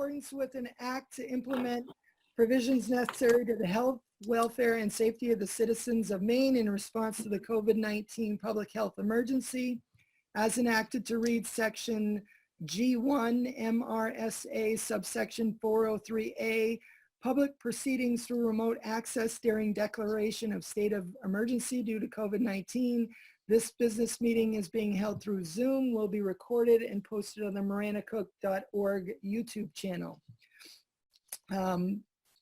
accordance with an act to implement provisions necessary to the health, welfare, and safety of the citizens of Maine in response to the COVID-19 public health emergency, as enacted to read section G1 MRSA subsection 403A, public proceedings through remote access during declaration of state of emergency due to COVID-19. This business meeting is being held through Zoom, will be recorded and posted on the maranacook.org YouTube channel.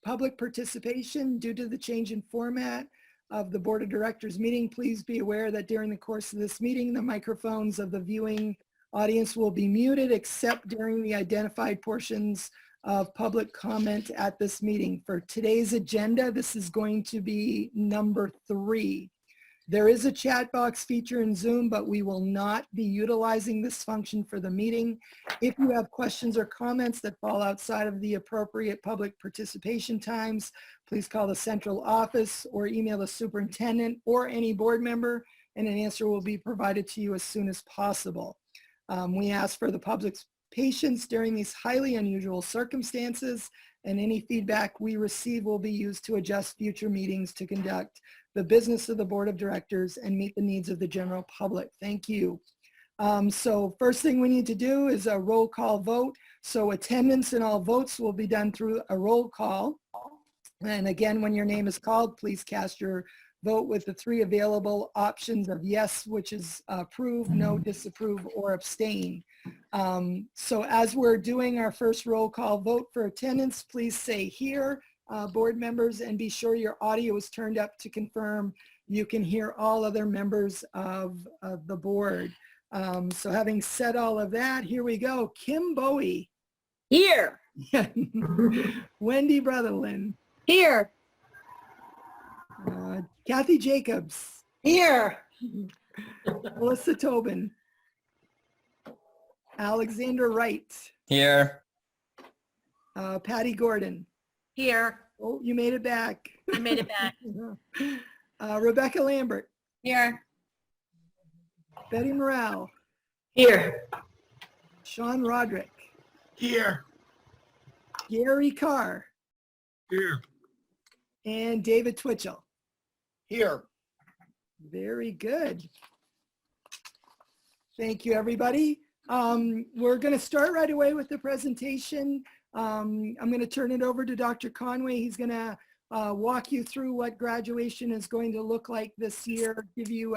Public participation due to the change in format of the Board of Directors meeting. Please be aware that during the course of this meeting, the microphones of the viewing audience will be muted except during the identified portions of public comment at this meeting. For today's agenda, this is going to be number 3. There is a chat box feature in Zoom, but we will not be utilizing this function for the meeting. If you have questions or comments that fall outside of the appropriate public participation times, please call the central office or email the superintendent or any board member, and an answer will be provided to you as soon as possible. We ask for the public's patience during these highly unusual circumstances, and any feedback we receive will be used to adjust future meetings to conduct the business of the Board of Directors and meet the needs of the general public. Thank you. So first thing we need to do is a roll call vote. So attendance and all votes will be done through a roll call. And again, when your name is called, please cast your vote with the 3 available options of yes, which is approve, no, disapprove, or abstain. So as we're doing our first roll call vote for attendance, please say here, board members, and be sure your audio is turned up to confirm you can hear all other members of the board. So having said all of that, here we go. Kim Bowie. Here. Wendy Brotherlin. Here. Kathy Jacobs. Here. Melissa Tobin. Alexander Wright. Here. Patty Gordon. Here. Oh, you made it back. I made it back. Rebecca Lambert. Here. Betty Morale. Here. Sean Roderick. Here. Gary Carr. Here. And David Twitchell. Here. Very good. Thank you, everybody. We're going to start right away with the presentation. I'm going to turn it over to Dr. Conway. He's going to walk you through what graduation is going to look like this year, give you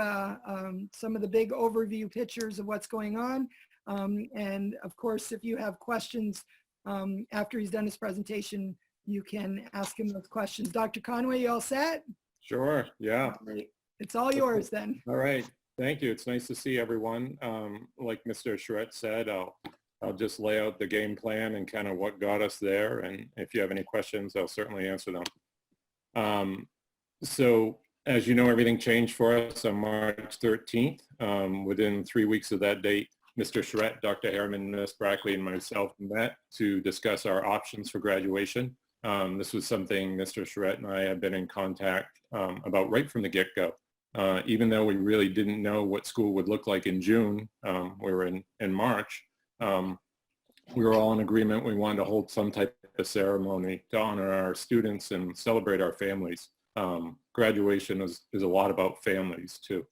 some of the big overview pictures of what's going on. And of course, if you have questions after he's done his presentation, you can ask him those questions. Dr. Conway, you all set? Sure, yeah. It's all yours then. All right, thank you. It's nice to see everyone. Like Mr. Charette said, I'll just lay out the game plan and kind of what got us there. And if you have any questions, I'll certainly answer them. So as you know, everything changed for us on March 13th. Within 3 weeks of that date, Mr. Charette, Dr. Harriman, Ms. Brackley, and myself met to discuss our options for graduation. This was something Mr. Charette and I have been in contact about right from the get-go. Even though we really didn't know what school would look like in June, we were in March, we were all in agreement we wanted to hold some type of ceremony to honor our students and celebrate our families. Graduation is a lot about families too.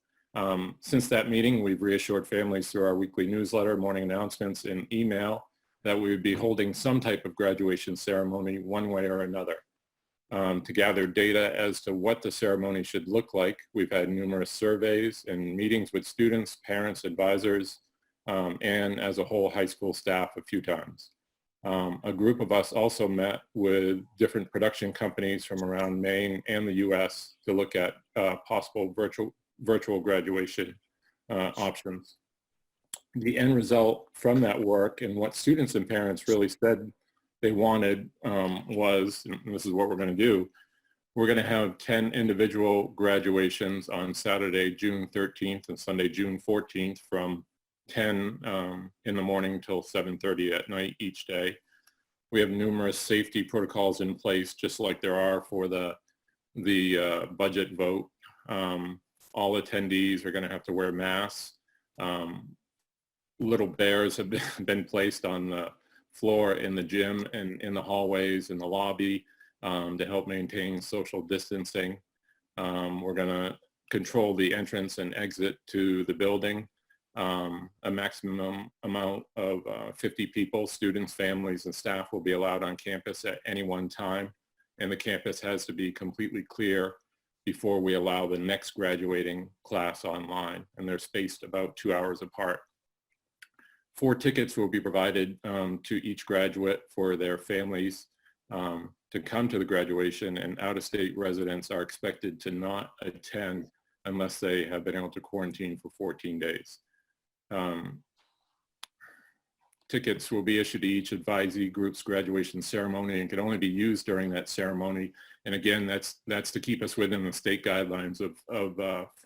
Since that meeting, we've reassured families through our weekly newsletter, morning announcements, and email that we would be holding some type of graduation ceremony one way or another. To gather data as to what the ceremony should look like, we've had numerous surveys and meetings with students, parents, advisors, and as a whole high school staff a few times. A group of us also met with different production companies from around Maine and the US to look at possible virtual graduation options. The end result from that work and what students and parents really said they wanted was, and this is what we're going to do, we're going to have 10 individual graduations on Saturday, June 13th and Sunday, June 14th from 10 in the morning till 7:30 at night each day. We have numerous safety protocols in place, just like there are for the budget vote. All attendees are going to have to wear masks. Little bears have been placed on the floor in the gym and in the hallways, in the lobby, to help maintain social distancing. We're going to control the entrance and exit to the building. A maximum amount of 50 people, students, families, and staff will be allowed on campus at any one time. And the campus has to be completely clear before we allow the next graduating class online. And they're spaced about 2 hours apart. 4 tickets will be provided to each graduate for their families to come to the graduation, and out-of-state residents are expected to not attend unless they have been able to quarantine for 14 days. Tickets will be issued to each advisee group's graduation ceremony and can only be used during that ceremony. And again, that's to keep us within the state guidelines of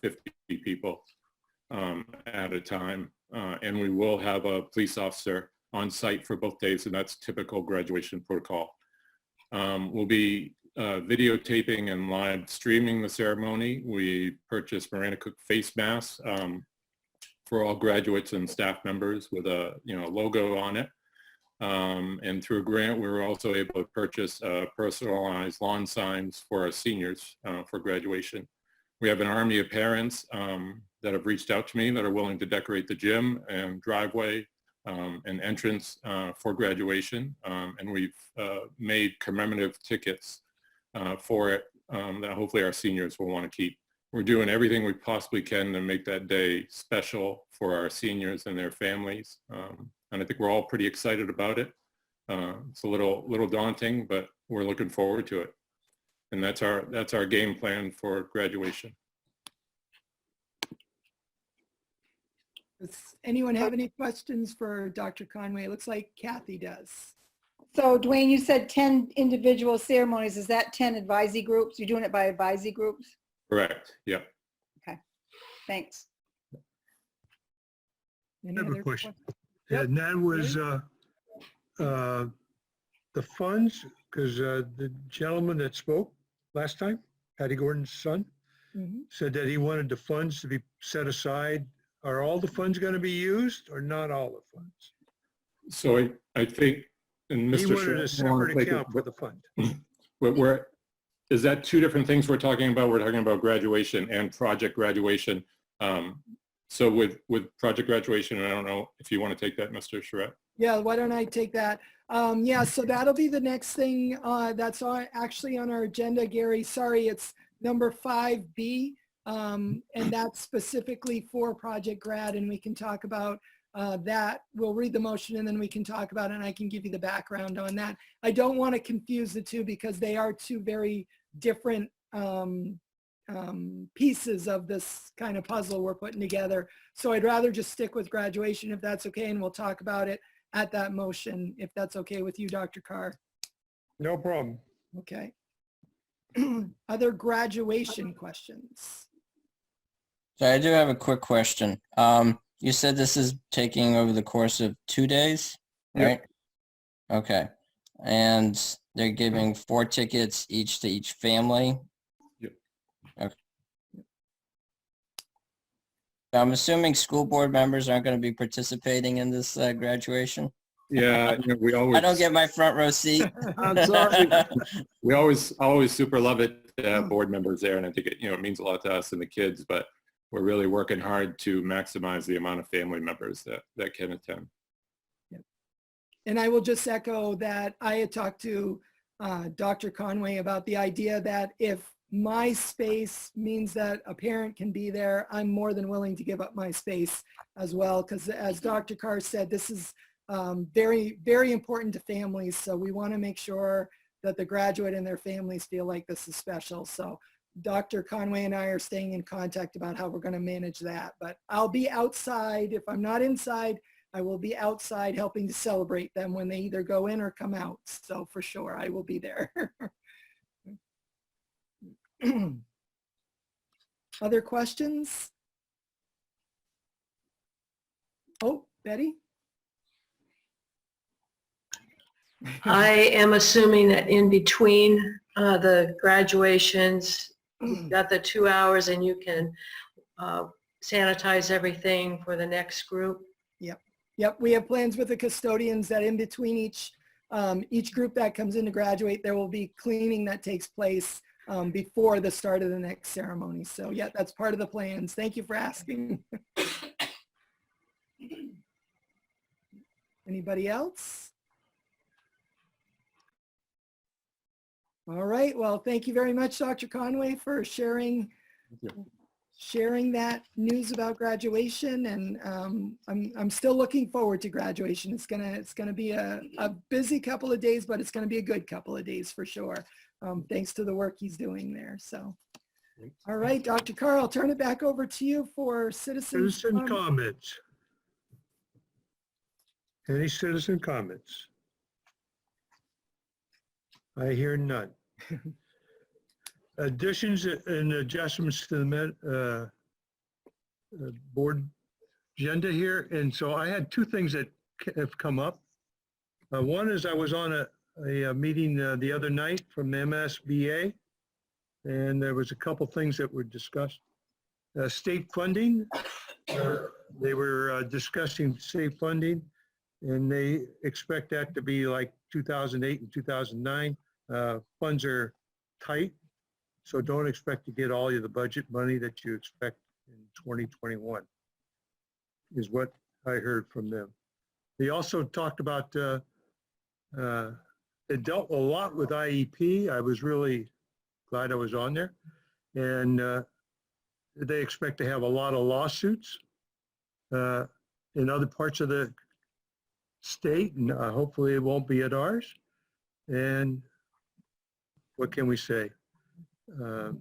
50 people at a time. And we will have a police officer on site for both days, and that's typical graduation protocol. We'll be videotaping and live streaming the ceremony. We purchased Miranda Cook face masks for all graduates and staff members with a logo on it. And through a grant, we were also able to purchase personalized lawn signs for our seniors for graduation. We have an army of parents that have reached out to me that are willing to decorate the gym and driveway and entrance for graduation. And we've made commemorative tickets for it that hopefully our seniors will want to keep. We're doing everything we possibly can to make that day special for our seniors and their families. And I think we're all pretty excited about it. It's a little daunting, but we're looking forward to it. And that's our game plan for graduation. Does anyone have any questions for Dr. Conway? It looks like Kathy does. So Dwayne, you said 10 individual ceremonies. Is that 10 advisee groups? You're doing it by advisee groups? Correct. Yeah. Okay. Thanks. Any I have a other question. Yep. And that was the funds, because the gentleman that spoke last time, Patty Gordon's son, said that he wanted the funds to be set aside. Are all the funds going to be used or not all the funds? So I think, and Mr. He wanted a separate account for the fund. Is that two different things we're talking about? We're talking about graduation and project graduation. So with project graduation, and I don't know if you want to take that, Mr. Charette. Yeah, why don't I take that? Yeah, so that'll be the next thing that's actually on our agenda, Gary. Sorry, it's number 5B, and that's specifically for project grad, and we can talk about that. We'll read the motion and then we can talk about it, and I can give you the background on that. I don't want to confuse the two because they are two very different pieces of this kind of puzzle we're putting together. So I'd rather just stick with graduation if that's okay, and we'll talk about it at that motion, if that's okay with you, Dr. Carr. No problem. Okay. Other graduation questions? So I do have a quick question. You said this is taking over the course of 2 days, right? Yep. Okay. And they're giving 4 tickets each to each family? Yep. Okay. I'm assuming school board members aren't going to be participating in this graduation? Yeah, we always. I don't get my front row seat. I'm sorry. We always super love it to have board members there, and I think it means a lot to us and the kids, but we're really working hard to maximize the amount of family members that can attend. Yep. And I will just echo that I had talked to Dr. Conway about the idea that if my space means that a parent can be there, I'm more than willing to give up my space as well, because as Dr. Carr said, this is very, very important to families. So we want to make sure that the graduate and their families feel like this is special. So Dr. Conway and I are staying in contact about how we're going to manage that. But I'll be outside. If I'm not inside, I will be outside helping to celebrate them when they either go in or come out. So for sure, I will be there. Other questions? Oh, Betty? I am assuming that in between the graduations, you've got the 2 hours and you can sanitize everything for the next group. Yep. Yep, we have plans with the custodians that in between each group that comes in to graduate, there will be cleaning that takes place before the start of the next ceremony. So yeah, that's part of the plans. Thank you for asking. Anybody else? All right, well, thank you very much, Dr. Conway, for sharing that news about graduation. And I'm still looking forward to graduation. It's gonna be a busy couple of days, but it's gonna be a good couple of days for sure. Thanks to the work he's doing there. So, all right, Dr. Carr, I'll turn it back over to you for citizen Comments. Any citizen comments? I hear none. Additions and adjustments to the board agenda here. And so I had two things that have come up. One is I was on a meeting the other night from MSBA, and there was a couple things that were discussed. State funding, they were discussing state funding, and they expect that to be like 2008 and 2009. Funds are tight, so don't expect to get all of the budget money that you expect in 2021, is what I heard from them. They also talked about, it dealt a lot with IEP. I was really glad I was on there. And they expect to have a lot of lawsuits in other parts of the state, and hopefully it won't be at ours. And what can we say? And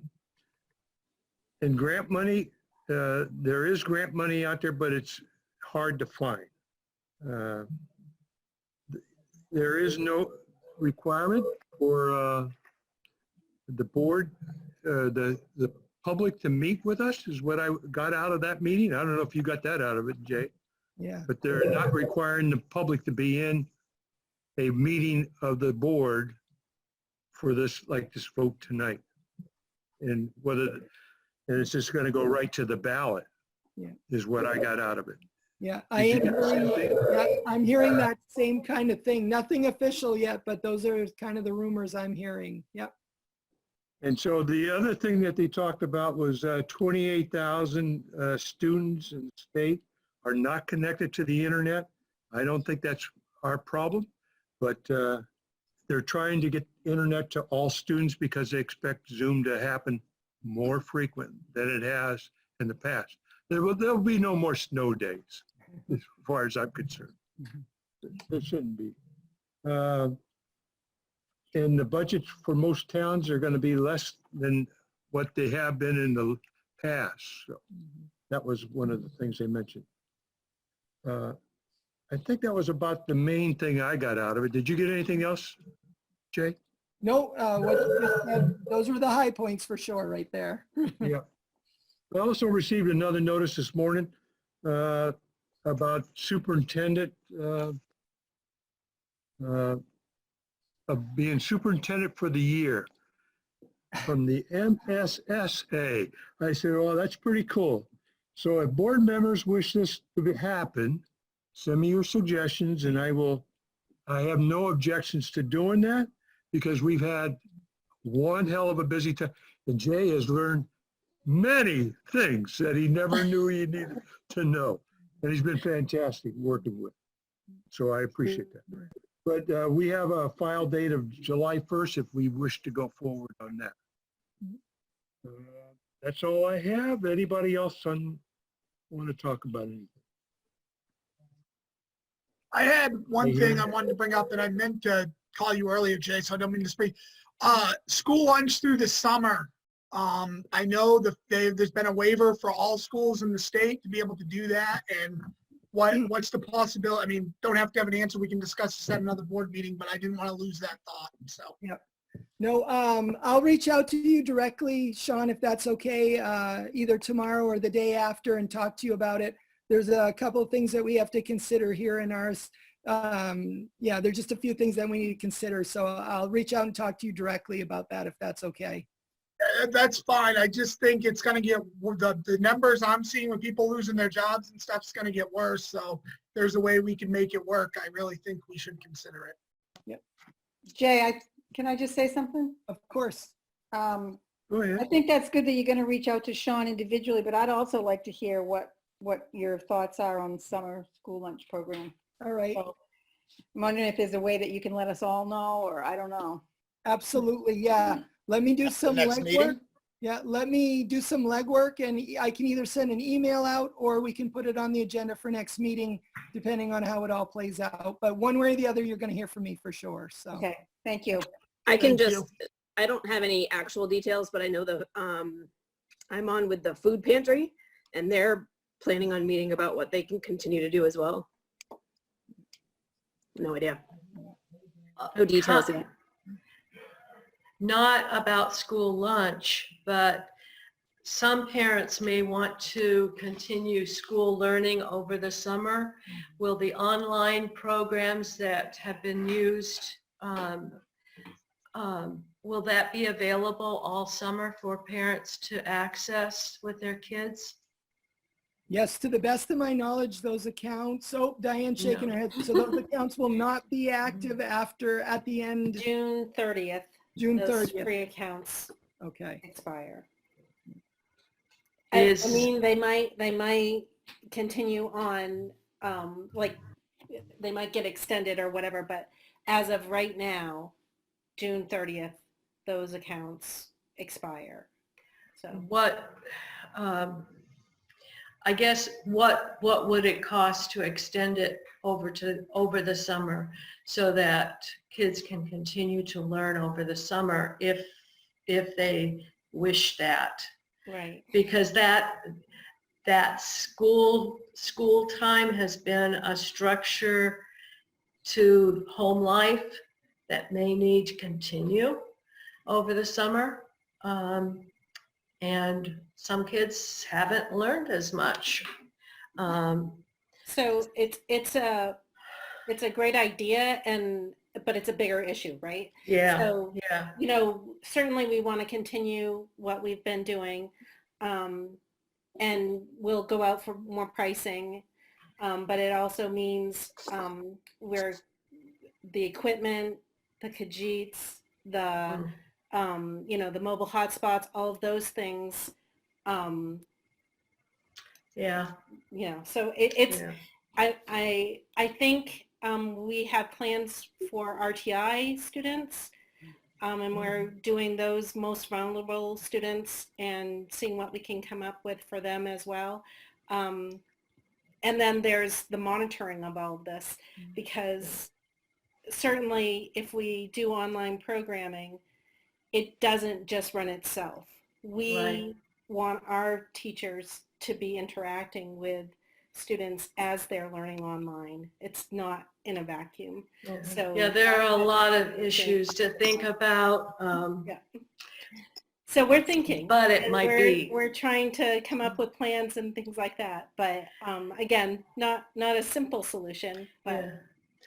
grant money, there is grant money out there, but it's hard to find. There is no requirement for the board, the public to meet with us, is what I got out of that meeting. I don't know if you got that out of it, Jay. Yeah. But they're not requiring the public to be in a meeting of the board for this, like this vote tonight. And and it's just going to go right to the ballot, Yeah. is what I got out of it. Yeah, I'm Did you get the same thing? hearing that same kind of thing. Nothing official yet, but those are kind of the rumors I'm hearing. Yep. And so the other thing that they talked about was 28,000 students in the state are not connected to the internet. I don't think that's our problem, but they're trying to get internet to all students because they expect Zoom to happen more frequent than it has in the past. There'll be no more snow days, as far as I'm concerned. There shouldn't be. And the budgets for most towns are going to be less than what they have been in the past. So that was one of the things they mentioned. I think that was about the main thing I got out of it. Did you get anything else, Jay? No, what you just said, those were the high points for sure right there. Yeah. I also received another notice this morning about superintendent of being superintendent for the year from the MSSA. I said, well, that's pretty cool. So if board members wish this to happen, send me your suggestions and I have no objections to doing that because we've had one hell of a busy time. And Jay has learned many things that he never knew he needed to know. And he's been fantastic working with. So I appreciate that. But we have a file date of July 1st if we wish to go forward on that. That's all I have. Anybody else want to talk about anything? I had one thing I wanted to bring up that I meant to call you earlier, Jay, so I don't mean to speak. School lunch through the summer. I know that there's been a waiver for all schools in the state to be able to do that. And what's the possibility? I mean, don't have to have an answer. We can discuss this at another board meeting, but I didn't want to lose that thought. So. Yep. No, I'll reach out to you directly, Sean, if that's okay, either tomorrow or the day after and talk to you about it. There's a couple of things that we have to consider here in ours. Yeah, there's just a few things that we need to consider. So I'll reach out and talk to you directly about that if that's okay. That's fine. I just think it's going to get, the numbers I'm seeing with people losing their jobs and stuff is going to get worse. So there's a way we can make it work. I really think we should consider it. Jay, can I just say something? Of course. Um, Go I ahead. think that's good that you're going to reach out to Sean individually, but I'd also like to hear what your thoughts are on summer school lunch program. All right. So I'm wondering if there's a way that you can let us all know, or I don't know. Absolutely. Yeah. Let me do some next legwork. meeting? Yeah. Let me do some legwork, and I can either send an email out or we can put it on the agenda for next meeting, depending on how it all plays out. But one way or the other, you're going to hear from me for sure. So. Okay, thank you. I can Thank just, I don't have any actual details, but I know that I'm on with the food pantry and they're planning on meeting about what they can continue to do as well. No idea. No details yet. Not about school lunch, but some parents may want to continue school learning over the summer. Will the online programs that have been used, will that be available all summer for parents to access with their kids? Yes, to the best of my knowledge, those accounts, oh, Diane's shaking her head. So those accounts will not be active at the end, June 30th, June those 30th. free accounts Okay. expire. I Is- mean, they might continue on, like, they might get extended or whatever, but as of right now, June 30th, those accounts expire. So What, I guess, what would it cost to extend it over the summer so that kids can continue to learn over the summer if they wish that? right. Because that school time has been a structure to home life that may need to continue over the summer. And some kids haven't learned as much. So it's a great idea, but it's a bigger issue, right? Yeah, So, yeah. you know, certainly we want to continue what we've been doing, and we'll go out for more pricing. But it also means where the equipment, the Khajiits, the you know, the mobile hotspots, all of those things. Yeah. You know, so it's. Yeah. I think we have plans for RTI students, and we're doing those most vulnerable students and seeing what we can come up with for them as well. And then there's the monitoring of all of this, because certainly if we do online programming, it doesn't just run itself. We Right. want our teachers to be interacting with students as they're learning online. It's not in a vacuum. So Yeah, there are a lot of issues to think about, So we're thinking. but it and might be. We're trying to come up with plans and things like that. But again, not a simple solution. But Yeah.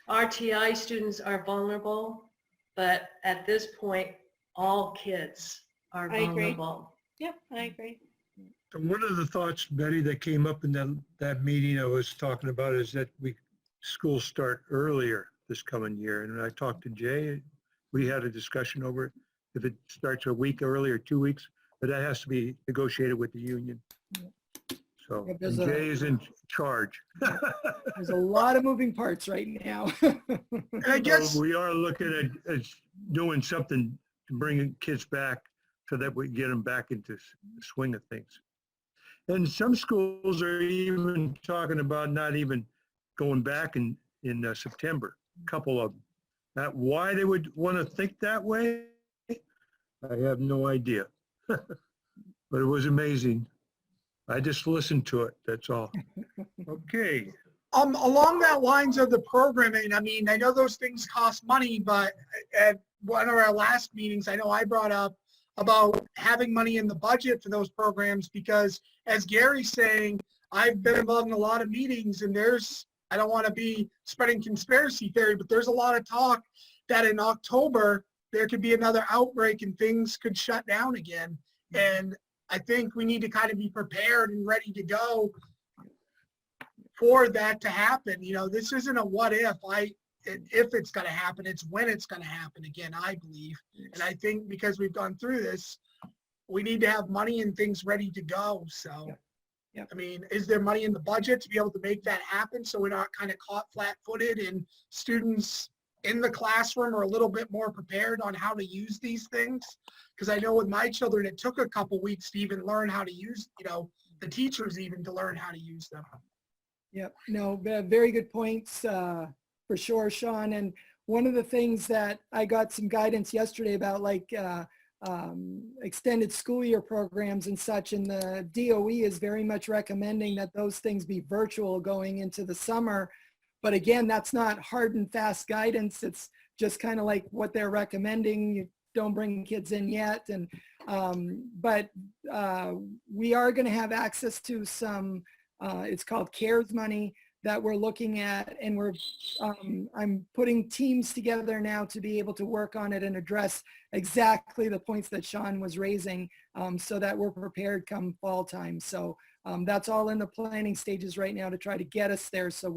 RTI students are vulnerable, but at this point, all kids are I agree. vulnerable. yep, I agree. And one of the thoughts, Betty, that came up in that meeting I was talking about is that schools start earlier this coming year. And I talked to Jay, we had a discussion over it. If it starts a week early or 2 weeks, but that has to be negotiated with the union. So Yeah, and there's a- Jay is in charge. There's a lot of moving parts right now. And I guess, So we are looking at doing something to bring kids back so that we get them back into the swing of things. And some schools are even talking about not even going back in September, a couple of them. Now, why they would want to think that way, I have no idea. But it was amazing. I just listened to it, that's all. Okay. along that lines of the programming, I mean, I know those things cost money, but at one of our last meetings, I know I brought up about having money in the budget for those programs, because as Gary's saying, I've been involved in a lot of meetings, and I don't want to be spreading conspiracy theory, but there's a lot of talk that in October, there could be another outbreak and things could shut down again. And I think we need to kind of be prepared and ready to go for that to happen. You know, this isn't a what if. If it's going to happen, it's when it's going to happen again, I believe. And I think because we've gone through this, we need to have money and things ready to go. So, Yep. I mean, is there money in the budget to be able to make that happen so we're not kind of caught flat-footed and students in the classroom are a little bit more prepared on how to use these things? Because I know with my children, it took a couple weeks to even learn how to use, you know, the teachers even to learn how to use them. Yep, no, very good points for sure, Sean. And one of the things that I got some guidance yesterday about, like extended school year programs and such, and the DOE is very much recommending that those things be virtual going into the summer. But again, that's not hard and fast guidance. It's just kind of like what they're recommending. You don't bring kids in yet. And but we are going to have access to some, it's called CARES money that we're looking at, and I'm putting teams together now to be able to work on it and address exactly the points that Sean was raising, so that we're prepared come fall time. So that's all in the planning stages right now to try to get us there, so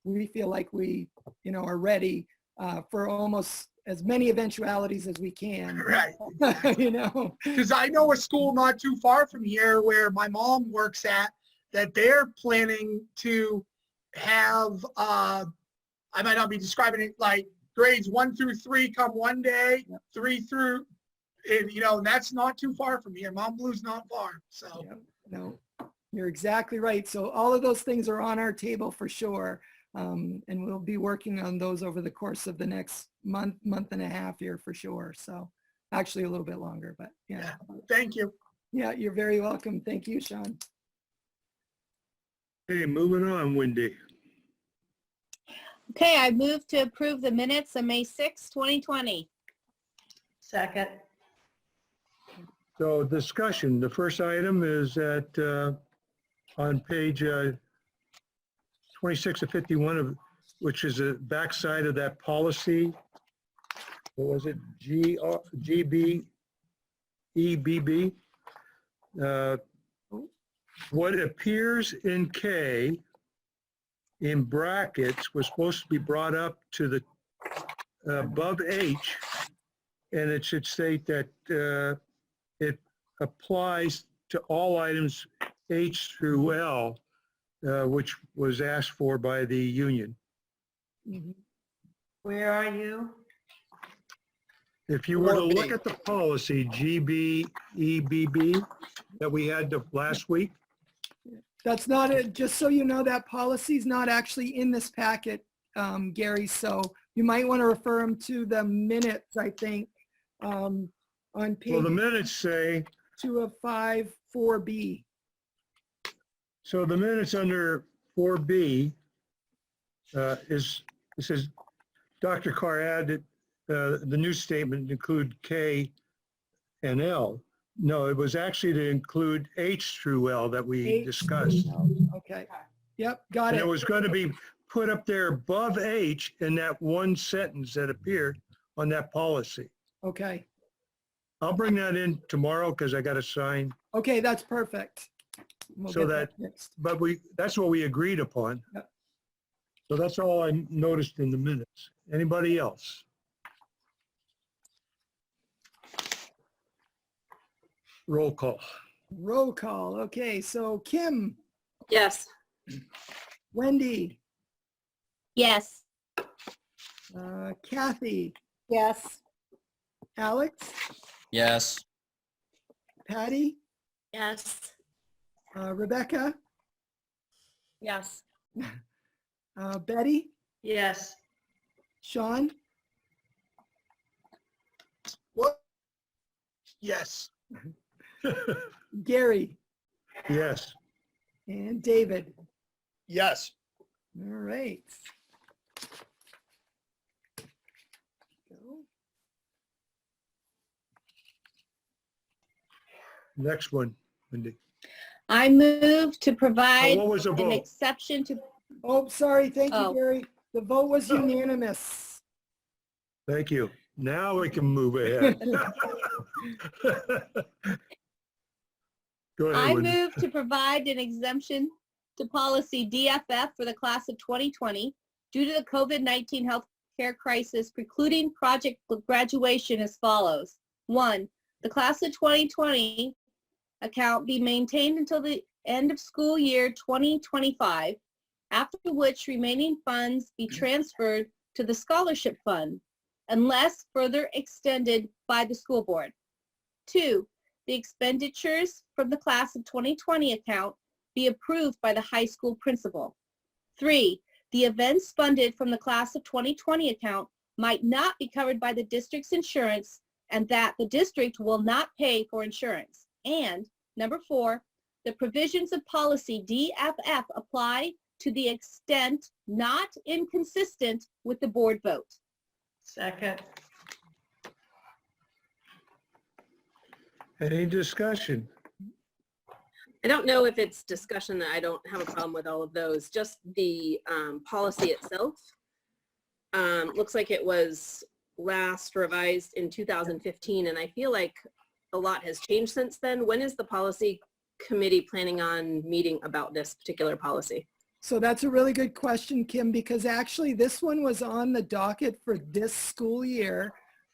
we feel like we, you know, are ready for almost as many eventualities as we can. Right. You know, Because I know a school not too far from here where my mom works at, that they're planning to have, I might not be describing it, like grades 1 through 3 come one day, 3 through, and you know, that's not too far from here. Mount Blue's not far. So yeah, no, you're exactly right. So all of those things are on our table for sure. And we'll be working on those over the course of the next month and a half here for sure. So actually a little bit longer, but yeah. thank you. Yeah, you're very welcome. Thank you, Sean. Hey, moving on, Wendy. Okay, I move to approve the minutes of May 6, 2020. Second. So discussion, the first item is at on page 26 of 51, of which is the backside of that policy. What was it? GBEBB. What appears in K in brackets was supposed to be brought up to the above H, and it should state that it applies to all items H through L, which was asked for by the union. Mhm. Where are you? If you were to look at the policy GBEBB that we had last week, That's not it. Just so you know, that policy is not actually in this packet, Gary. So you might want to refer them to the minutes, I think, on well, page the minutes say, 2 of 5, 4B. so the minutes under 4B it says, Dr. Carr added the new statement include K and L. No, it was actually to include H through L that we H discussed. through L. Okay. Yep, got And it. it was going to be put up there above H in that one sentence that appeared on that policy. Okay. I'll bring that in tomorrow because I got to sign. Okay, that's perfect. We'll So get that- fixed. But that's what we agreed upon. Yep. So that's all I noticed in the minutes. Anybody else? Roll call. Roll call. Okay, so Kim, Yes. Wendy, Yes. Kathy, Yes. Alex, Yes. Patty, Yes. Rebecca, Yes. Betty, Yes. Sean, What? Yes. Gary, Yes. and David. Yes. All right. Go. Next one, Wendy. I move to Oh, provide what was the an vote? exception to, Oh, sorry. Thank you, Oh. Gary. The vote was unanimous. Thank you. Now we can move ahead. Go ahead, I Wendy. move to provide an exemption to policy DFF for the class of 2020 due to the COVID-19 healthcare crisis precluding project graduation as follows. 1, the class of 2020 account be maintained until the end of school year 2025, after which remaining funds be transferred to the scholarship fund unless further extended by the school board. 2, the expenditures from the class of 2020 account be approved by the high school principal. 3, the events funded from the class of 2020 account might not be covered by the district's insurance and that the district will not pay for insurance. And number 4, the provisions of policy DFF apply to the extent not inconsistent with the board vote. Second. Any discussion? I don't know if it's discussion. I don't have a problem with all of those. Just the policy itself. Looks like it was last revised in 2015, and I feel like a lot has changed since then. When is the policy committee planning on meeting about this particular policy? So that's a really good question, Kim, because actually this one was on the docket for this school year.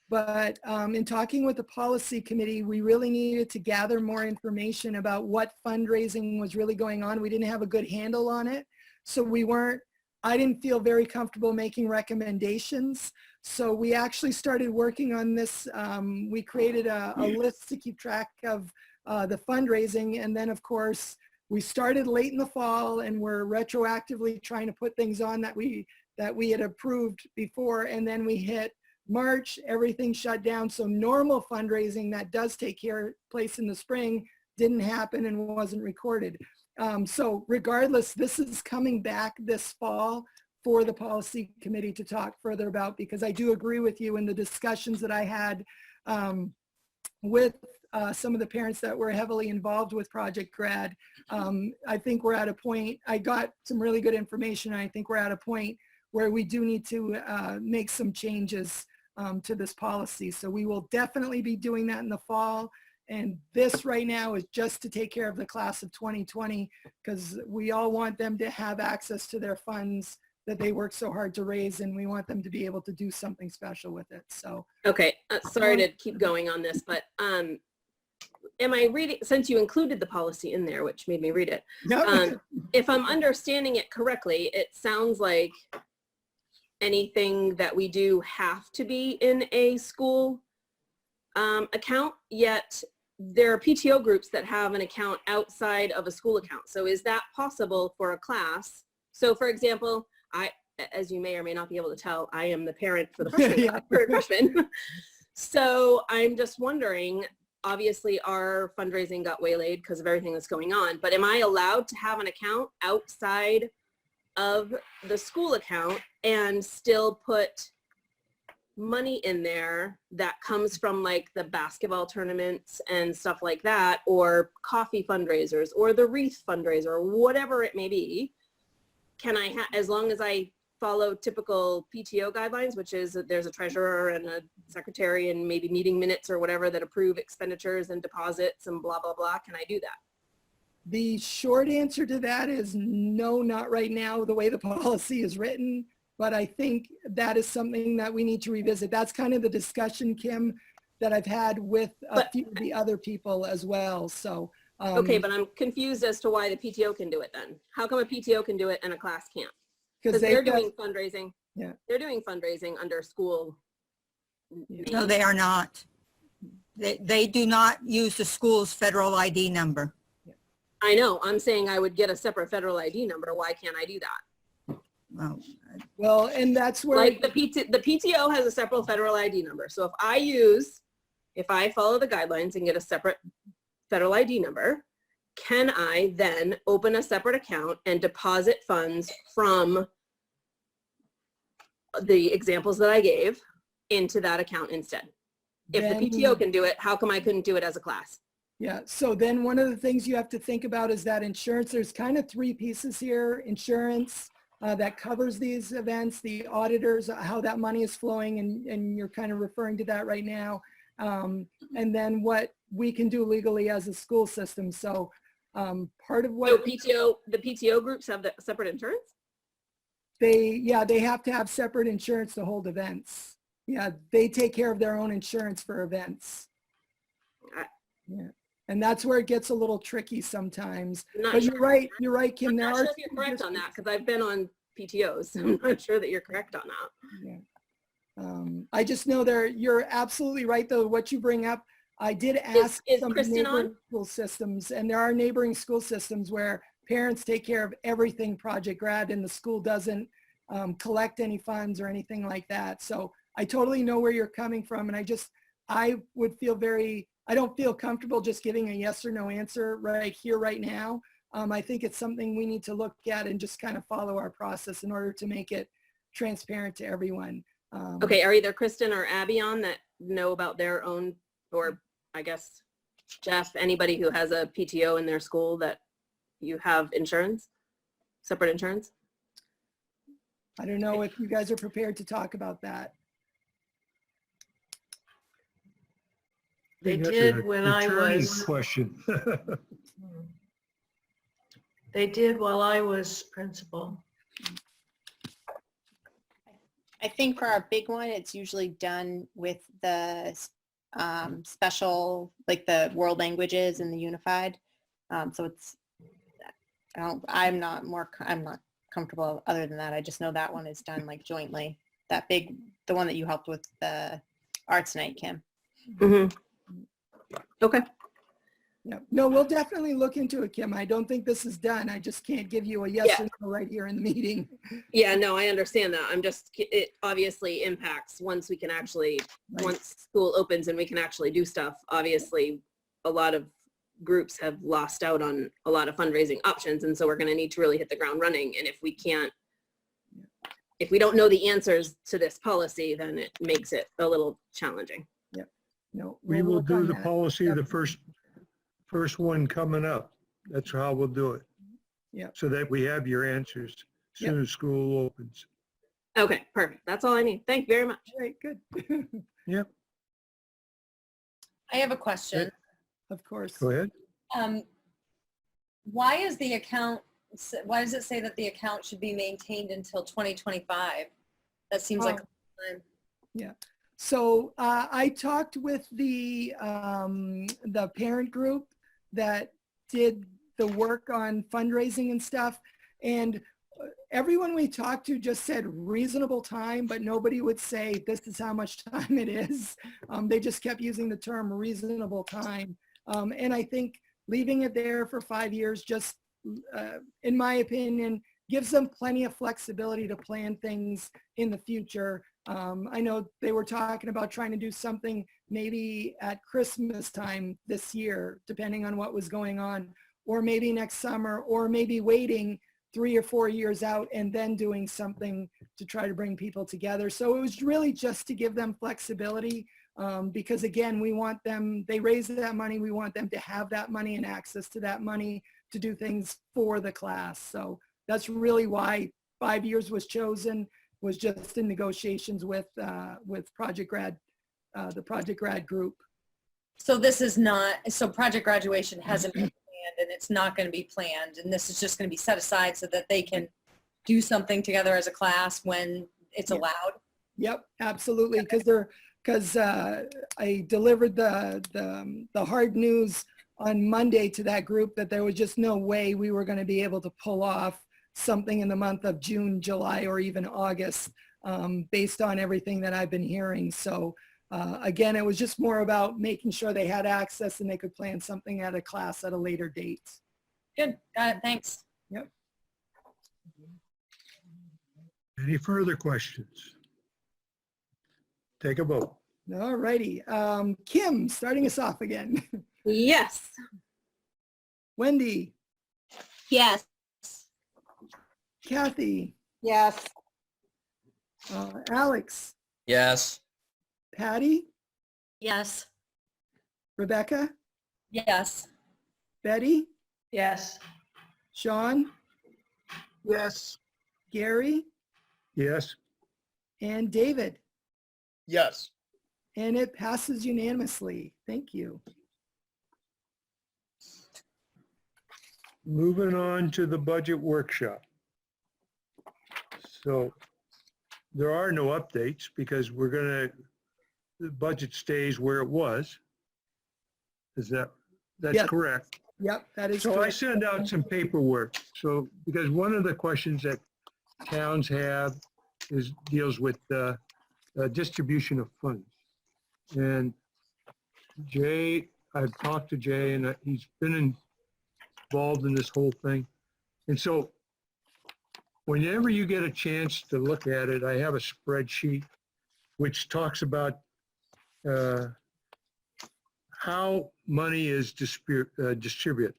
But in talking with the policy committee, we really needed to gather more information about what fundraising was really going on. We didn't have a good handle on it. So I didn't feel very comfortable making recommendations. So we actually started working on this. We created a list to keep track of the fundraising. And then of course, we started late in the fall and we're retroactively trying to put things on that we had approved before. And then we hit March, everything shut down. So normal fundraising that does take place in the spring didn't happen and wasn't recorded. So regardless, this is coming back this fall for the policy committee to talk further about, because I do agree with you in the discussions that I had with some of the parents that were heavily involved with Project Grad. I think we're at a point, I got some really good information. I think we're at a point where we do need to make some changes to this policy. So we will definitely be doing that in the fall. And this right now is just to take care of the class of 2020, because we all want them to have access to their funds that they work so hard to raise, and we want them to be able to do something special with it. So Okay, sorry to keep going on this, but am I reading, since you included the policy in there, which made me read it, if I'm understanding it correctly, it sounds like anything that we do have to be in a school account, yet there are PTO groups that have an account outside of a school account. So is that possible for a class? So for example, as you may or may not be able to tell, I am the parent for the freshman. So I'm just wondering, obviously our fundraising got waylaid because of everything that's going on, but am I allowed to have an account outside of the school account and still put money in there that comes from like the basketball tournaments and stuff like that, or coffee fundraisers, or the wreath fundraiser, or whatever it may be? Can I, as long as I follow typical PTO guidelines, which is that there's a treasurer and a secretary and maybe meeting minutes or whatever that approve expenditures and deposits and blah, blah, blah, can I do that? the short answer to that is no, not right now, the way the policy is written. But I think that is something that we need to revisit. That's kind of the discussion, Kim, that I've had with a few of the other people as well. So okay, but I'm confused as to why the PTO can do it then. How come a PTO can do it and a class can't? Because they're doing fundraising. Yeah. They're doing fundraising under school. No, they are not. They do not use the school's federal ID number. I know. I'm saying I would get a separate federal ID number. Why can't I do that? Well, and that's where like the PTO has a separate federal ID number. So if I follow the guidelines and get a separate federal ID number, can I then open a separate account and deposit funds from the examples that I gave into that account instead? If the PTO can do it, how come I couldn't do it as a class? Yeah, so then one of the things you have to think about is that insurance, there's kind of three pieces here. Insurance that covers these events, the auditors, how that money is flowing, and you're kind of referring to that right now. and then what we can do legally as a school system. So part of So what the PTO groups have the separate insurance? they have to have separate insurance to hold events. Yeah, they take care of their own insurance for events. Yeah. And that's where it gets a little tricky sometimes. I'm not But sure. you're right, Kim. I'm There not are sure if you're correct on that because I've been on PTOs. So I'm not sure that you're correct on that. Yeah. I just know you're absolutely right though, what you bring up. I did ask Is some Kristen neighboring on? school systems, and there are neighboring school systems where parents take care of everything Project Grad and the school doesn't collect any funds or anything like that. So I totally know where you're coming from. And I would feel I don't feel comfortable just giving a yes or no answer right here, right now. I think it's something we need to look at and just kind of follow our process in order to make it transparent to everyone. Okay, are either Kristen or Abby on that know about their own, or I guess Jeff, anybody who has a PTO in their school that you have insurance, separate insurance? I don't know if you guys are prepared to talk about that. They I think that's did an when I attorney was, Question. they did while I was principal. I think for our big one, it's usually done with the special, like the world languages and the unified. So it's, I'm not comfortable other than that. I just know that one is done like jointly. That big, the one that you helped with the arts night, Kim. Mm-hmm. Okay. Yeah. No, we'll definitely look into it, Kim. I don't think this is done. I just can't give you a yes or no right here in the meeting. Yeah, no, I understand that. It obviously impacts once we can actually, once school opens and we can actually do stuff, obviously a lot of groups have lost out on a lot of fundraising options. And so we're going to need to really hit the ground running. And if we don't know the answers to this policy, then it makes it a little challenging. Yep. No, We we'll will work do on the that. policy, Yep. the first one coming up. That's how we'll do it. Yep. So that we have your answers as soon as school opens. Okay, perfect. That's all I need. Thank you very much. All right, good. Yep, I have a question. Of course. go ahead. Why does it say that the account should be maintained until 2025? That seems like a long time. Yeah. So I talked with the parent group that did the work on fundraising and stuff, and everyone we talked to just said reasonable time, but nobody would say this is how much time it is. They just kept using the term reasonable time. And I think leaving it there for 5 years just, in my opinion, gives them plenty of flexibility to plan things in the future. I know they were talking about trying to do something maybe at Christmas time this year, depending on what was going on, or maybe next summer, or maybe waiting 3 or 4 years out and then doing something to try to bring people together. So it was really just to give them flexibility, because again, we want them, they raise that money, we want them to have that money and access to that money to do things for the class. So that's really why 5 years was chosen, was just in negotiations with Project Grad, the Project Grad group. So this is not, so Project Graduation hasn't been planned and it's not going to be planned, and this is just going to be set aside so that they can do something together as a class when it's allowed? Yep, absolutely. Because I delivered the hard news on Monday to that group that there was just no way we were going to be able to pull off something in the month of June, July, or even August, based on everything that I've been hearing. So again, it was just more about making sure they had access and they could plan something at a class at a later date. Good, got it, thanks. Yep. Any further questions? Take a vote. All righty. Kim, starting us off again. Yes. Wendy, Yes. Kathy, Yes. Alex, Yes. Patty, Yes. Rebecca, Yes. Betty, Yes. Sean, Yes. Gary, Yes, and David. Yes. And it passes unanimously. Thank you. Moving on to the budget workshop. So there are no updates because the budget stays where it was. That's Yes. correct. Yep, that is So I correct. send out some paperwork. So, because one of the questions that towns have deals with distribution of funds. And Jay, I've talked to Jay and he's been involved in this whole thing. And so whenever you get a chance to look at it, I have a spreadsheet which talks about how money is distributed.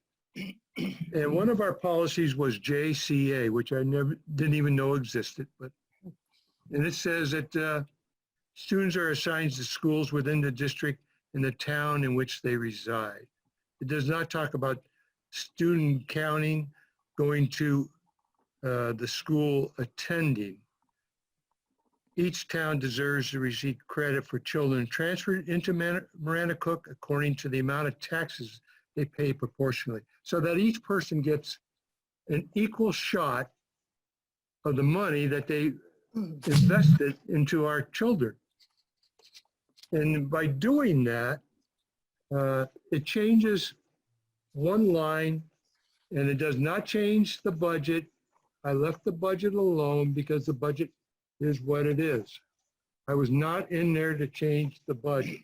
And one of our policies was JCA, which I didn't even know existed. And it says that students are assigned to schools within the district in the town in which they reside. It does not talk about student counting going to the school attending. Each town deserves to receive credit for children transferred into Marana Cook according to the amount of taxes they pay proportionally, so that each person gets an equal shot of the money that they invested into our children. And by doing that, it changes one line and it does not change the budget. I left the budget alone because the budget is what it is. I was not in there to change the budget.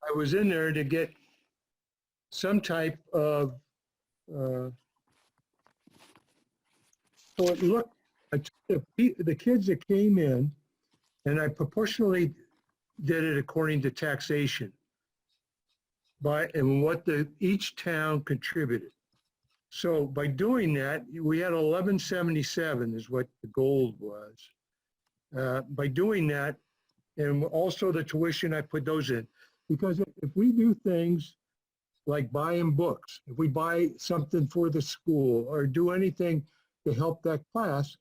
I was in there to get some type of, so it looked, the kids that came in, and I proportionally did it according to taxation and what each town contributed. So by doing that, we had 1177 is what the goal was. By doing that, and also the tuition, I put those in. Because if we do things like buying books, if we buy something for the school or do anything to help that class,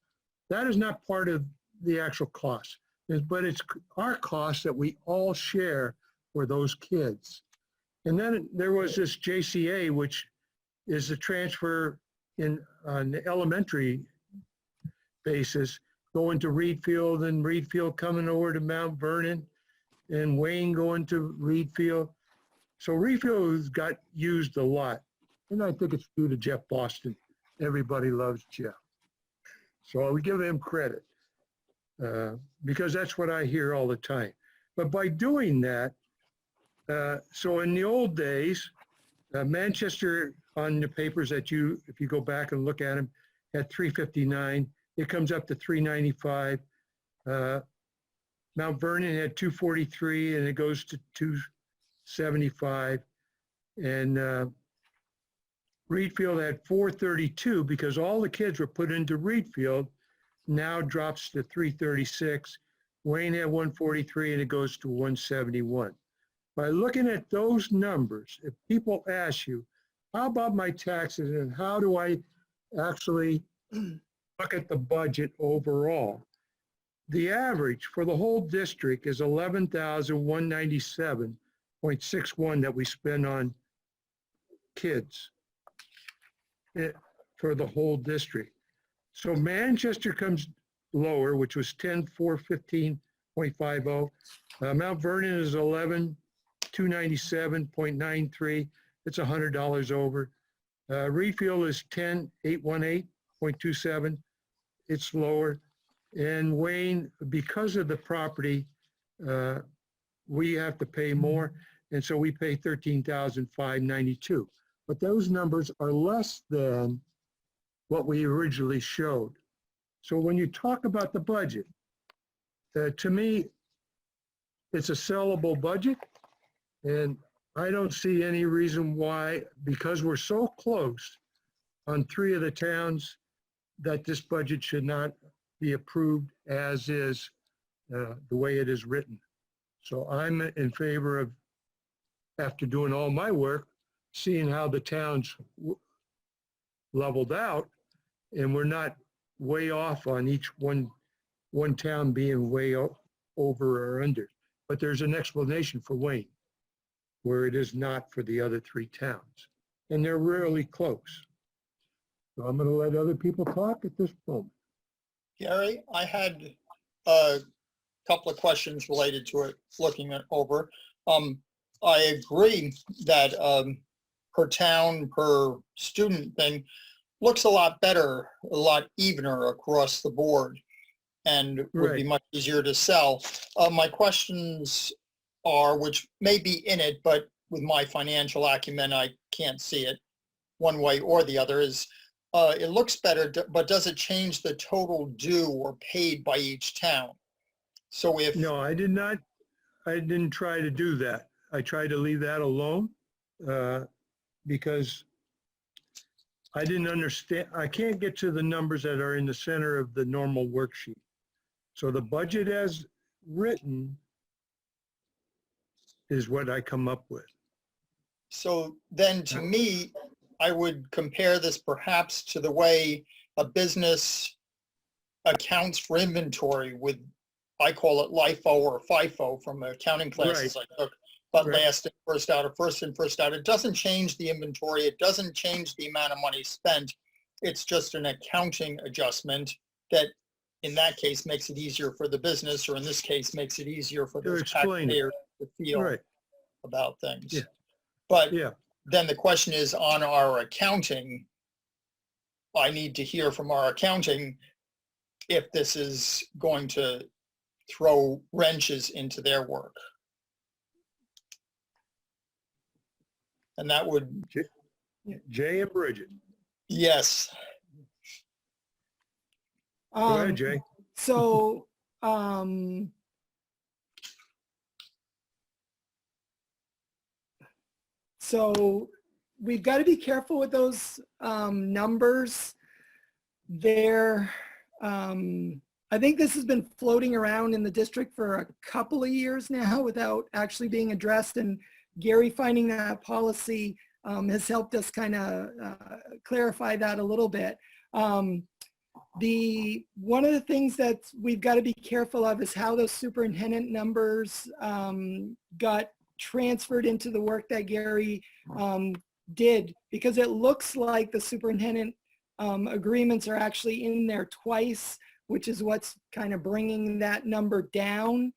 that is not part of the actual cost. But it's our cost that we all share for those kids. And then there was this JCA, which is the transfer on the elementary basis, going to Reed Field and Reed Field coming over to Mount Vernon and Wayne going to Reed Field. So Reed Field has got used a lot. And I think it's due to Jeff Boston. Everybody loves Jeff. So we give him credit because that's what I hear all the time. But by doing that, so in the old days, Manchester on the papers that if you go back and look at them, had 359. It comes up to 395. Mount Vernon had 243 and it goes to 275. And Reed Field had 432 because all the kids were put into Reed Field, now drops to 336. Wayne had 143 and it goes to 171. By looking at those numbers, if people ask you, how about my taxes and how do I actually look at the budget overall? The average for the whole district is 11,197.61 that we spend on kids for the whole district. So Manchester comes lower, which was 10,415.50. Mount Vernon is 11,297.93. It's $100 over. Reed Field is 10,818.27. It's lower. And Wayne, because of the property, we have to pay more. And so we pay $13,592. But those numbers are less than what we originally showed. So when you talk about the budget, to me, it's a sellable budget. And I don't see any reason why, because we're so close on 3 of the towns, that this budget should not be approved as is, the way it is written. So I'm in favor of, after doing all my work, seeing how the towns leveled out, and we're not way off on each one town being way over or under. but there's an explanation for Wayne, where it is not for the other 3 towns. And they're rarely close. So I'm going to let other people talk at this moment. Gary, I had a couple of questions related to it, looking it over. I agree that per town, per student thing looks a lot better, a lot evener across the board, and would be Right. much easier to sell. My questions are, which may be in it, but with my financial acumen, I can't see it one way or the other, is it looks better, but does it change the total due or paid by each town? So if No, I didn't try to do that. I tried to leave that alone because I didn't understand. I can't get to the numbers that are in the center of the normal worksheet. So the budget as written is what I come up with. So then to me, I would compare this perhaps to the way a business accounts for inventory with, I call it LIFO or FIFO from accounting classes I took, but Right. last in, first out, or first in, first out. It doesn't change the inventory. It doesn't change the amount of money spent. It's just an accounting adjustment that in that case makes it easier for the business, or in this case makes it easier for To the explain it. taxpayer to feel Right. about things. Yeah. But Yeah. then the question is on our accounting, I need to hear from our accounting if this is going to throw wrenches into their work. And that would, Jay and Bridget. yes. Go ahead, Jay. So, so we've got to be careful with those numbers. They're, I think this has been floating around in the district for a couple of years now without actually being addressed. And Gary finding that policy has helped us kind of clarify that a little bit. One of the things that we've got to be careful of is how those superintendent numbers got transferred into the work that Gary did, because it looks like the superintendent agreements are actually in there twice, which is what's kind of bringing that number down.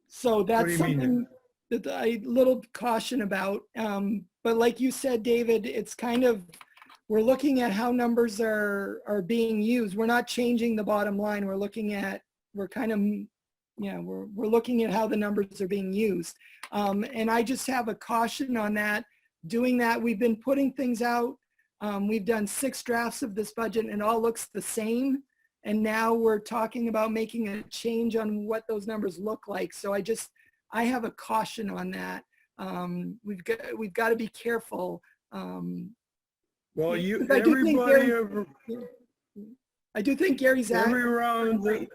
So that's something that I little caution about. But like you said, David, it's kind of, we're looking at how numbers are being used. We're not changing the bottom line. We're looking at, we're kind of, we're looking at how the numbers are being used. And I just have a caution on that. Doing that, we've been putting things out. We've done 6 drafts of this budget and it all looks the same. And now we're talking about making a change on what those numbers look like. So I have a caution on that. We've got to be careful. Well, I do think Gary's every round,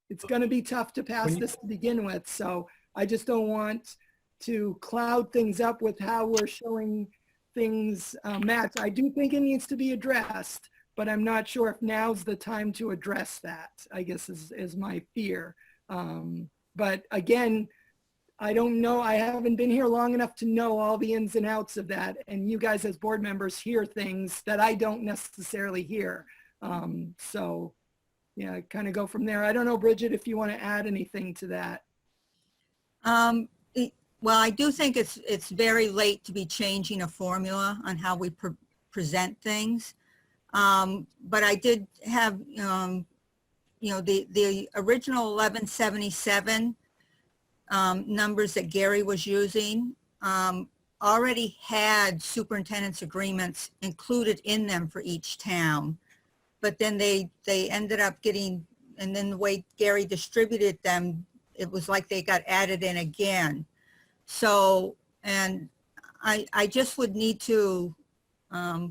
it's going to be tough to pass this to begin with. So I just don't want to cloud things up with how we're showing things match. I do think it needs to be addressed, but I'm not sure if now's the time to address that, I guess is my fear. But again, I don't know. I haven't been here long enough to know all the ins and outs of that. And you guys as board members hear things that I don't necessarily hear. So yeah, kind of go from there. I don't know, Bridget, if you want to add anything to that. Well, I do think it's very late to be changing a formula on how we present things. But I did have, the original 1177 numbers that Gary was using already had superintendent's agreements included in them for each town. But then they ended up getting, and then the way Gary distributed them, it was like they got added in again. So, and I just would need to, I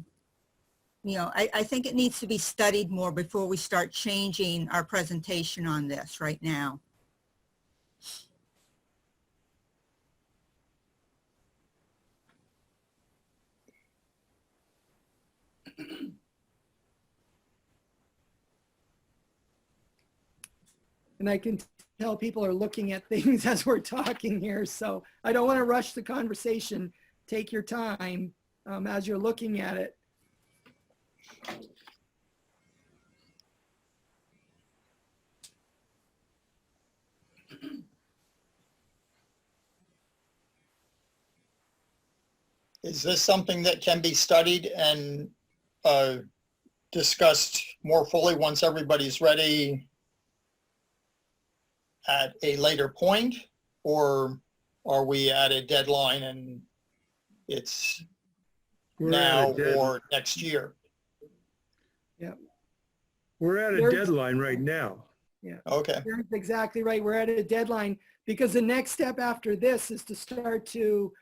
think it needs to be studied more before we start changing our presentation on this right now. And I can tell people are looking at things as we're talking here. So I don't want to rush the conversation. Take your time as you're looking at it. Is this something that can be studied and discussed more fully once everybody's ready at a later point? Or are we at a deadline and it's now or next year? We're at a There's- deadline right now. Yeah. Okay. That's exactly right. We're at a deadline because the next step after this is to start to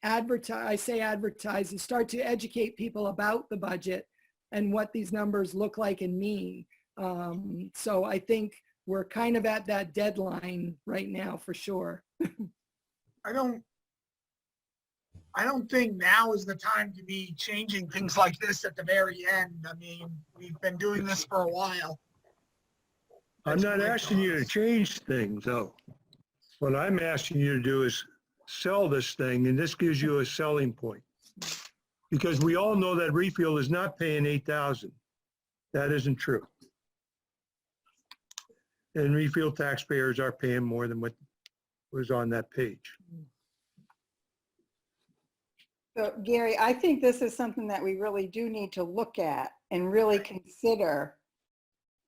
advertise and start to educate people about the budget and what these numbers look like and mean. So I think we're kind of at that deadline right now for sure. I don't think now is the time to be changing things like this at the very end. I mean, we've been doing this for a while. I'm not asking you to change things, though. What I'm asking you to do is sell this thing, and this gives you a selling point. Because we all know that Refield is not paying $8,000. That isn't true. And Refield taxpayers are paying more than what was on that page. So Gary, I think this is something that we really do need to look at and really consider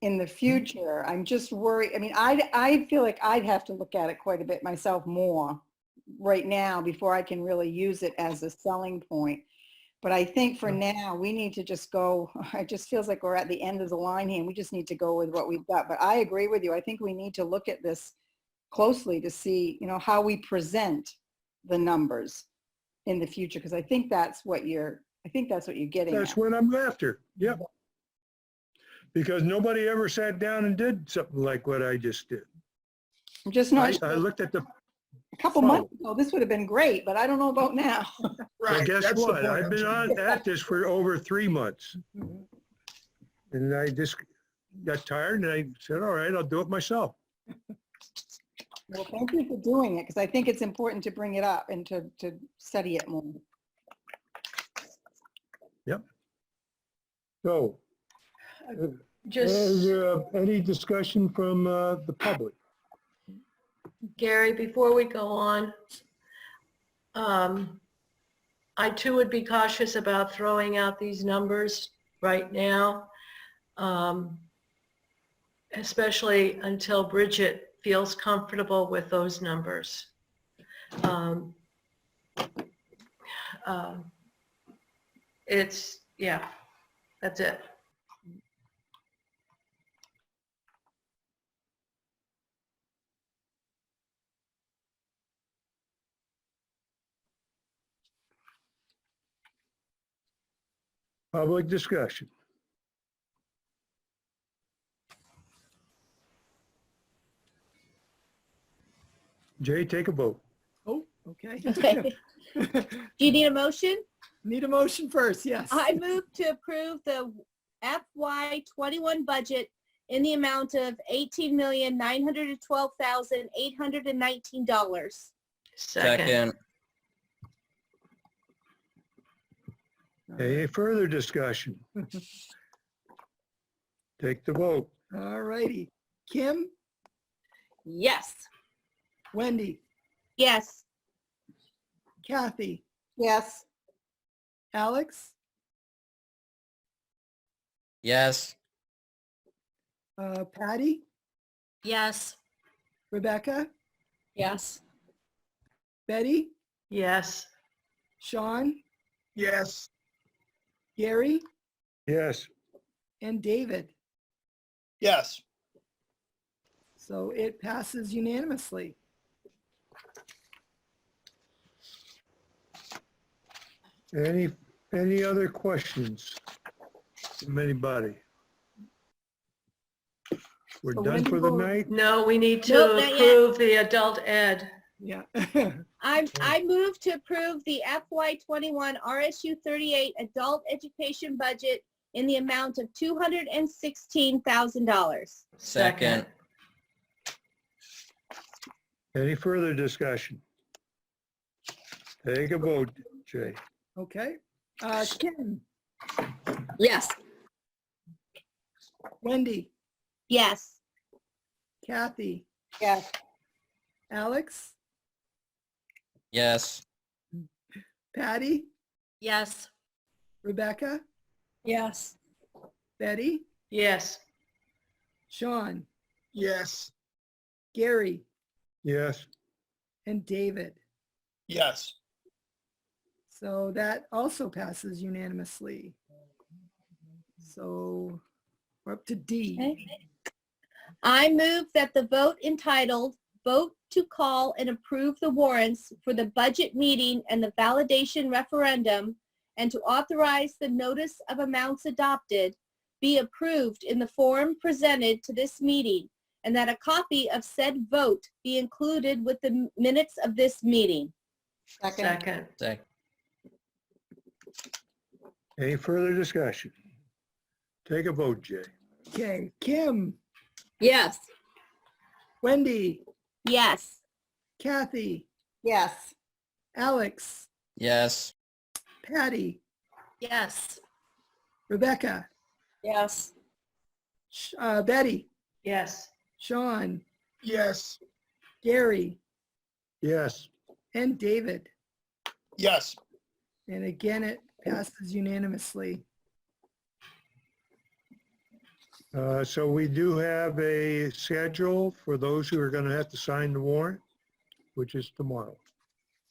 in the future. I'm just worried. I mean, I feel like I'd have to look at it quite a bit myself more right now before I can really use it as a selling point. But I think for now, we need to just go, it just feels like we're at the end of the line here and we just need to go with what we've got. But I agree with you. I think we need to look at this closely to see, how we present the numbers in the future, because I think that's what you're getting That's at. what I'm after. Yep. Because nobody ever sat down and did something like what I just did. I'm just not I looked at the, a couple months ago, this would have been great, but I don't know about now. well, guess that's the what? point. I've been at this for over 3 months. And I just got tired and I said, all right, I'll do it myself. Well, thank you for doing it, because I think it's important to bring it up and to study it more. Yep. So, Just, is there any discussion from the public? Gary, before we go on, I too would be cautious about throwing out these numbers right now, especially until Bridget feels comfortable with those numbers. Yeah, that's it. Public discussion. Jay, take a vote. Oh, okay. Okay. Do you need a motion? Need a motion first, yes. I move to approve the FY21 budget in the amount of $18,912,819. Second. Any further discussion? Take the vote. All righty. Kim, Yes. Wendy, Yes. Kathy, Yes. Alex, Yes. Patty, Yes. Rebecca, Yes. Betty, Yes. Sean, Yes. Gary, Yes. and David. Yes. So it passes unanimously. Any other questions from anybody? We're So done when for the will- night? No, we need to Nope, not yet. approve the adult ed. Yeah. I move to approve the FY21 RSU 38 adult education budget in the amount of $216,000. Second. Any further discussion? Take a vote, Jay. Okay. Kim, Yes. Wendy, Yes. Kathy, Yes. Alex, Yes. Patty, Yes. Rebecca, Yes. Betty, Yes. Sean, Yes. Gary, Yes. and David. Yes. So that also passes unanimously. So we're up to D. Okay. I move that the vote entitled Vote to Call and Approve the Warrants for the Budget Meeting and the Validation Referendum and to authorize the notice of amounts adopted be approved in the form presented to this meeting, and that a copy of said vote be included with the minutes of this meeting. Second. Second. Any further discussion? Take a vote, Jay. Okay, Kim, Yes. Wendy, Yes. Kathy, Yes. Alex, Yes. Patty, Yes. Rebecca, Yes. Betty, Yes. Sean, Yes. Gary, Yes. and David. Yes. And again, it passes unanimously. So we do have a schedule for those who are going to have to sign the warrant, which is tomorrow.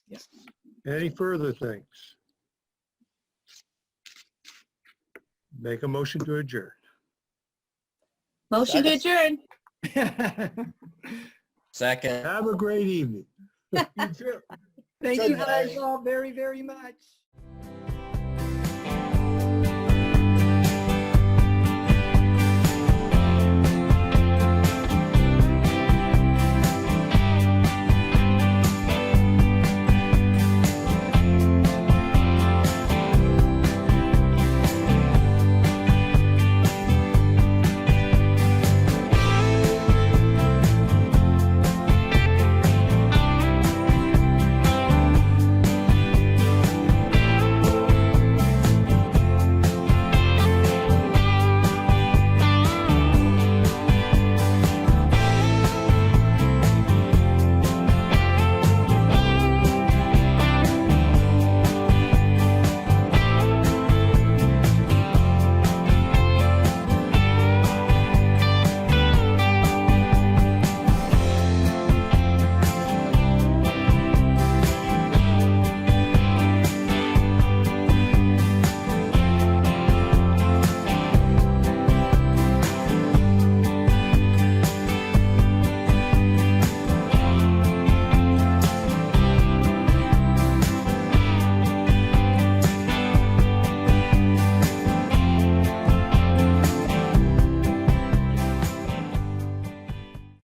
Yes. Any further things? Make a motion to adjourn. Motion to adjourn. Second. Have a great evening. You too. Thank Good you guys night. all very, very much.